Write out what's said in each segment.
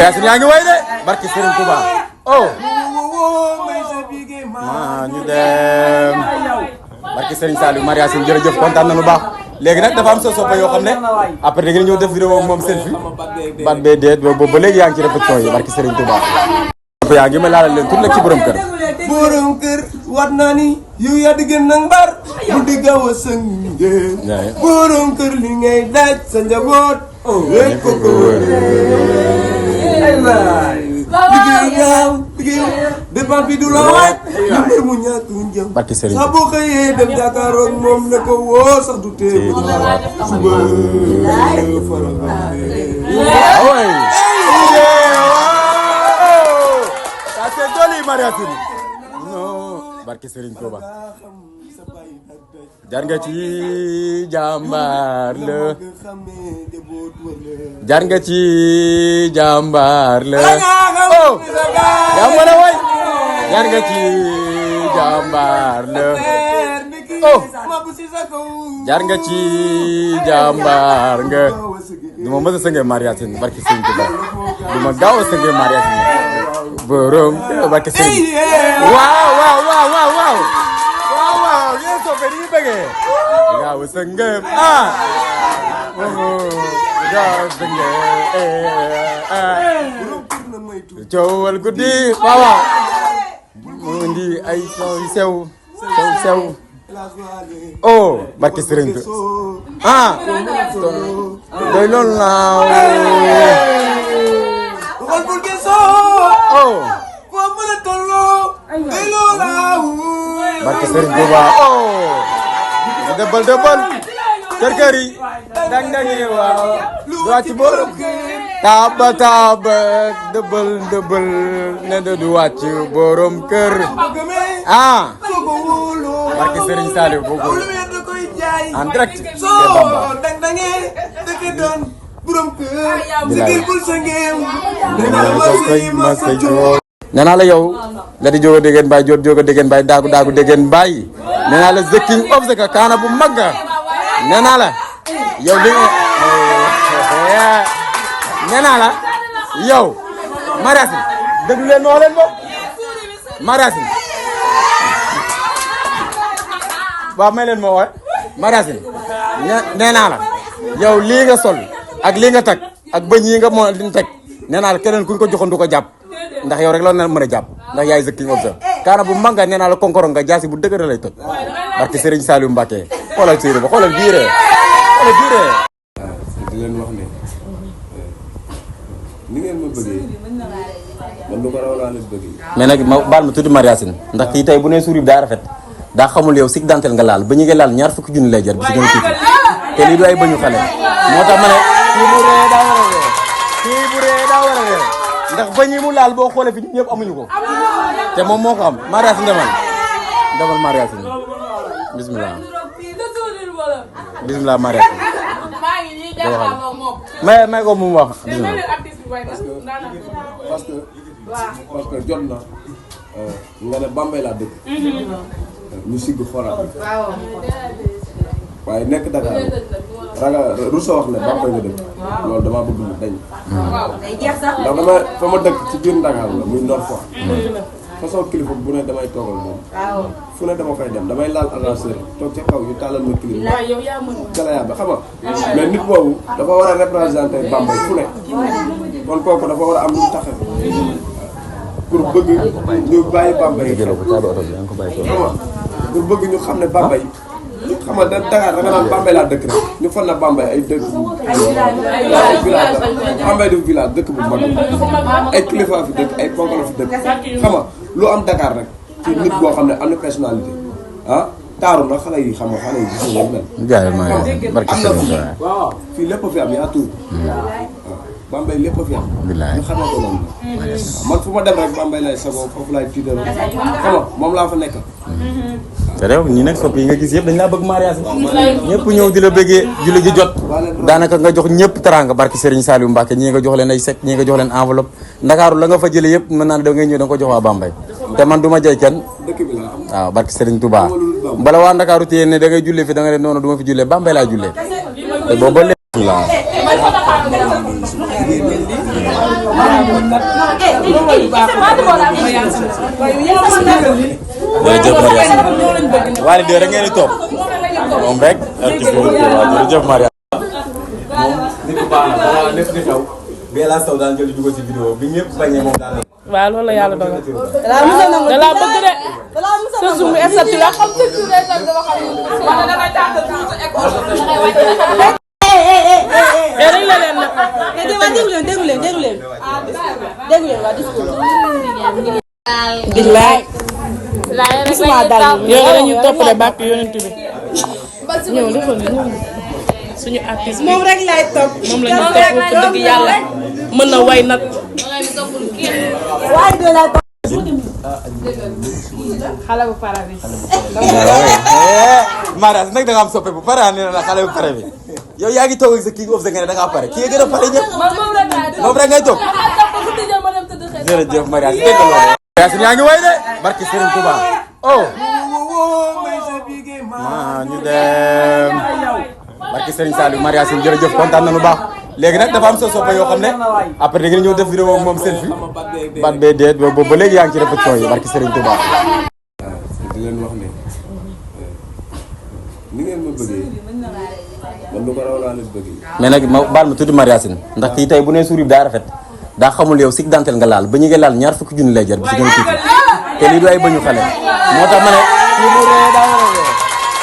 Mariasin yaa ngi way de barki Serigne Touba oh maa ñu dem barki Serigne Saliou Mariasin jërëjëf kontaan nañu baax léegi nag dafa am sa soppe yoo xam ne après da ngeen ñëw def vidéo moom selfie bat bee deet boobu ba léegi yaa ngi ci répétition yi barki Serigne Touba yaa ngi ma laalal leen tur la ci borom kër wat naa ni yow yaa di gën nag mbar bu di gaaw a sëngee borom kër li ngay daj sa njaboot wéet ko ko liggéey ñaaw liggéey dépense bi du la waaj ñu mbir mu ñàkk njëm barki Serigne saa boo xëyee dem jàkkaaroog moom ne ko woo sax du tee suba faral Mariasin non barki Serigne Touba jar nga ci jàmbaar la jar nga ci jàmbaar la oh yaa mën a way jar nga ci jàmbaar la oh jar nga ci jàmbaar nga du ma mës a sëngee Mariasin barki Serigne Touba du ma gaaw a sëngee Mariasin borom barke Serigne waaw yéen soppe ni ñu bëggee gaaw a sëngëm gaaw a sëngëm coowal guddi waaw mu indi ay sew oh barke Serigne doy loolu naaw oh barke Serigne Touba oh dëbbal kër yi dang waaw du wàcc borom taaba dëbbal ne du wàcc borom kër barke Serigne Saliou boobu en direct te Bamba nee naa la yow la di jóg a déggeen bay jóg a déggeen bay daagu déggeen bay nee naa la the king of the kaana bu mag nee naa la yow li nee naa la yow Mariasin déglu leen noo leen bopp Mariasin waaw may leen moo wooy Mariasin nee naa la yow lii nga sol ak lii nga tag ak bëñ yi nga moo di teg nee naa la keneen kuñ ko joxoon du ko jàpp ndax yow rek loolu na mën a jàpp ndax yaay the king of the kaana bu mag nee naa la konkoro nga jaasi bu dëgër lay toj barke Serigne Saliou Mbacké xoolal séeréer ba xoolal biiree di leen wax ne ni ngeen ma bëggee man lu ko raw laa leen bëggee mais nag ma baal ma tuuti Mariasin ndax kii tey bu nee suur bi daa rafet daa xamul yow sig dantel nga laal ba ñu ngi laal ñaar fukki junni lay jar bi si gën a tuuti te lii du ay bañu xale moo tax ma ne kii bu ree daa war a ree ndax bañ yi mu laal boo xoolee fi ñëpp amuñu ko te moom moo ko am Mariasin demal Mariasin bismillah Mariasin may ko mu wax parce que jot na nga ne Bambey laa dëkk ñu sigg xoolaat waaye nekk Dakar raga rusa wax ne Bambey nga dëkk loolu dama bëgg mu dañ ndax dama fa ma dëkk ci biir Dakar la muy Nord Foire façon kilifa bu ne damay toogal moom fu ne dama fay dem damay laal ascenseur toog ca kaw yu tàllal ma clim galaya ba xam nga mais nit boobu dafa war a représenter Bambey fu ne kon kooku dafa war a am lu mu taxe pour bëgg ñu bàyyi Bambey xam nga pour bëgg ñu xam ne Bambey xam nga Dakar da nga naan Bambey laa dëkk rek ñu fan na Bambey ay dëkk village Bambey du village dëkk bu mag ay kilifa fi dëkk ay ponkal fi dëkk xam nga lu am Dakar rek ci nit boo xam ne am na personnalité taaru na xale yi xam nga xale yi gis nga mel. jaay ma barke Serigne waaw fii lépp fi am yaa tuur Bambey lépp fi am. ñu xamee ko noonu man fu ma dem rek Bambey lay sagoo foofu laay tiitaroo xam nga moom laa fa nekk. te réew ñi nag sopp yi nga gis yëpp dañ laa bëgg mariage ñëpp ñëw di la bëggee julli gi jot daanaka nga jox ñëpp teraanga barki Serigne Saliou Mbacké ñii nga jox leen ay sec ñii nga jox leen enveloppe Ndakaaru la nga fa jëlee yëpp mën naa ne da ngay ñëw da nga ko jox waa Bambey te man du ma jay kenn waaw barki Serigne Touba bala waa Ndakaaru téye ne da ngay jullee fi da nga ne noonu du ma fi jullee Bambey laa jullee te booba lépp la Wally 2 rek ngeen di topp moom rek artiste bi jërëjëf Maria moom nit ku baax la wala lépp di xew bi El Hadj Sow daan jël di dugal ci vidéo bi ñëpp bañee moom daal waaw loolu la yàlla dogal da laa bëgg de sa zoom bi estati la xam rek la leen nag déglu leen waa discours billaay yow dañuy topp de bàkk yonent bi ñëw defal ni suñu artiste moom rek lay topp moom la ñu topp ko dëgg yàlla mën na way nag xale bu para bi Maras nag da nga am soppe bu pare nee na la xale bu pare bi yow yaa ngi toog ak sa king of the nga ne da ngaa pare kii gën a pare ñëpp moom rek ngay toog jërëjëf Maria dégg nga loolu Yacine yaa ngi way de barki Serigne Touba oh maa ñu dem barki Serigne Saliou Maria Yacine jërëjëf kontaan nañu baax léegi nag dafa am sa soppe yoo xam ne après da ngeen ñëw def vidéo moom selfie bat bee deet boobu ba léegi yaa ngi ci répétition yi barki Serigne Touba di leen wax ne ni ngeen ma bëggee man lu ko raw laa leen bëggee. mais nag ma baal ma tudd Maria Yacine ndax kii tey bu nee suur bi daa rafet daa xamul yow si dentelle nga laal ba ñu ngi laal ñaar fukki junni lay jar bi si gën a tuuti te lii du ay bañu xale moo tax ma ne kii bu ree daa war a ree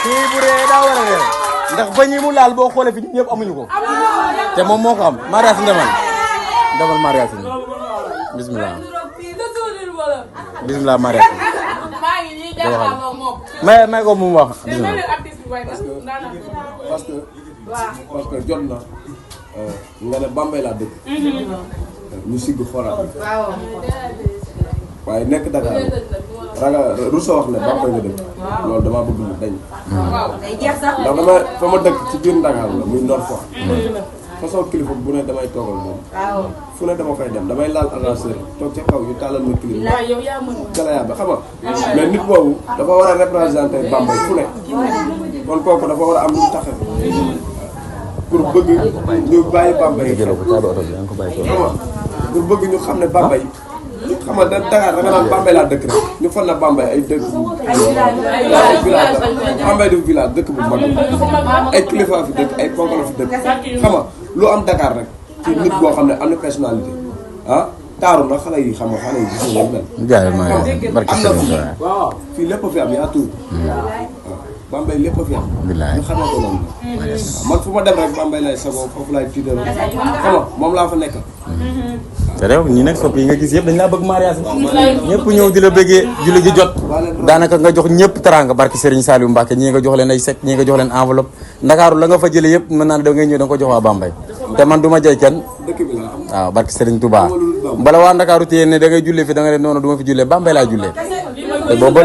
kii bu ree daa war a ree ndax bañ yi mu laal boo xoolee fi ñun ñëpp amuñu ko te moom moo ko am Maria Yacine demal Maria Yacine bismillah bismillah Maria Yacine may ko mu wax bismillah parce que jot na nga ne Bambey laa dëkk ñu sigg xoraat bi waaye nekk Dakar rusa wax ne Bambey nga dëkk loolu damaa bëgg mu dañ ndax dama fa ma dëkk ci biir Dakar la muy Nord Foire façon kilifa bu ne damay toogal moom fu ne dama koy dem damay laal ascenseur toog ca kaw yu tàllal ma clim galayaa ba xam nga mais nit boobu dafa war a représenter Bambey fu ne kon kooku dafa war a am lu mu taxaw pour bëgg ñu bàyyi Bambey xam nga pour bëgg ñu xam ne Bambey xam nga Dakar da nga naan Bambey laa dëkk rek ñu fan na Bambey ay dëkk village Bambey du village dëkk bu mag ay kilifa fi dëkk ay ponkal fi dëkk xam nga lu am Dakar rek ci nit boo xam ne am na personnalité ah taaru na xale yi xam nga xale yi gis nga mel am na waaw fii lépp fi am yaa tuut Bambey lépp fi am ñu xamee ko noonu man fu ma dem rek Bambey lay sagoo foofu laay tiital xam nga moom laa fa nekk te réew ñi nag sopp yi nga gis yëpp dañ laa bëgg Maria Yacine ñëpp ñëw di la bëggee julli gi jot daanaka nga jox ñëpp teranga barki Serigne Saliou Mbacke ñii nga jox leen ay sec ñii nga jox leen enveloppe Ndakaaru la nga fa jëlee yëpp mën naa ne da ngay ñëw da nga ko jox waa Bambey te man du ma jay kenn waaw barki Serigne Touba bala waa Ndakaaru téye ne da ngay jullee fi da nga ne noonu du ma fi jullee Bambey laa jullee te boobu